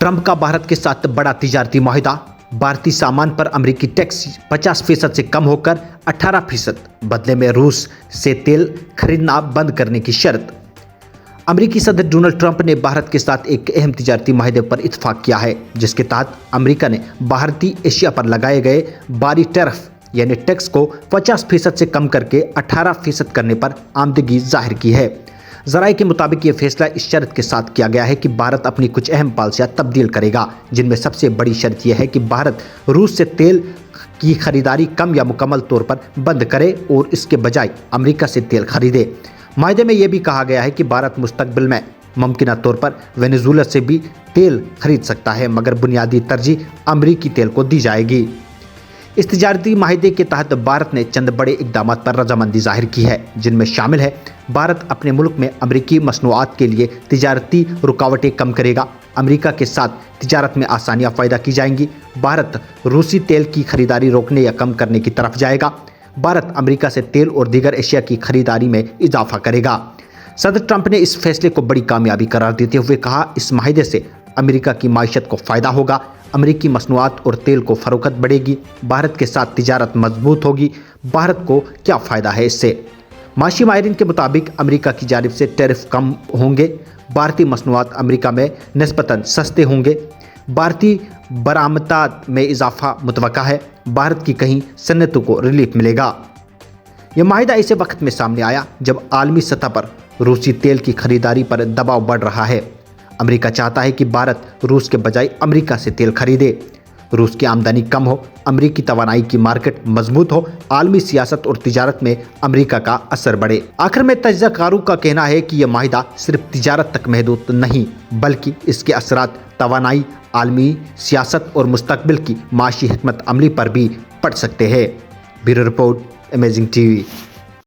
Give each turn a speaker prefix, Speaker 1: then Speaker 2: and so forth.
Speaker 1: Trump का भारत के साथ बड़ा तिजारती माहिदा। भारतीय सामान पर अमेरिकी टैक्स 50% से कम होकर 18%। बदले में रूस से तेल खरीदना बंद करने की शर्त। अमेरिकी सदर डोनाल्ड ट्रंप ने भारत के साथ एक अहम तिजारती माहिदे पर इत्तेफाक किया है, जिसके तहत अमेरिका ने भारतीय एशिया पर लगाए गए बारी टैरिफ यानी टैक्स को 50% से कम करके 18% करने पर आमदगी जाहिर की है। ज़राए के मुताबिक ये फैसला इस शर्त के साथ किया गया है कि भारत अपनी कुछ अहम पॉलिसियां तब्दील करेगा, जिनमें सबसे बड़ी शर्त यह है कि भारत रूस से तेल की खरीदारी कम या मुकम्मल तौर पर बंद करे और इसके बजाय अमेरिका से तेल खरीदे। मायदे में यह भी कहा गया है कि भारत मुस्तकबिल में मुमकिना तौर पर वेनेजुएला से भी तेल खरीद सकता है, मगर बुनियादी तरजीह अमेरिकी तेल को दी जाएगी। इस तिजारती माहिदे के तहत भारत ने चंद बड़े इकदाम पर रजामंदी जाहिर की है, जिनमें शामिल है भारत अपने मुल्क में अमेरिकी मसनूआत के लिए तिजारती रुकावटें कम करेगा, अमेरिका के साथ तिजारत में आसानियां पैदा की जाएंगी, भारत रूसी तेल की खरीदारी रोकने या कम करने की तरफ जाएगा, भारत अमेरिका से तेल और दीगर एशिया की खरीदारी में इजाफा करेगा। सदर ट्रंप ने इस फैसले को बड़ी कामयाबी करार देते हुए कहा, इस माहिदे से अमेरिका की माईशत को फ़ायदा होगा, अमेरिकी मसनूआत और तेल को फ़रोख्त बढ़ेगी, भारत के साथ तिजारत मजबूत होगी। भारत को क्या फ़ायदा है इससे? माशी माहिरीन के मुताबिक अमेरिका की जानिब से टैरिफ कम होंगे, भारतीय मसनूआत अमेरिका में निस्बतन सस्ते होंगे, भारतीय बरामदात में इजाफा मुतवक्का है, भारत की कहीं सन्नतों को रिलीफ मिलेगा। यह माहिदा ऐसे वक्त में सामने आया जब आलमी सतह पर रूसी तेल की खरीदारी पर दबाव बढ़ रहा है। अमेरिका चाहता है कि भारत रूस के बजाय अमेरिका से तेल खरीदे, रूस की आमदनी कम हो, अमेरिकी तवानाई की मार्केट मजबूत हो, आलमी सियासत और तिजारत में अमेरिका का असर बढ़े। आखिर में तजज़ियाकारों का कहना है कि यह माहिदा सिर्फ तिजारत तक महदूद नहीं, बल्कि इसके असरात तवानाई, आलमी सियासत और मुस्तकबिल की माशी हिकमत अमली पर भी पड़ सकते हैं। Bureau report, amazing TV.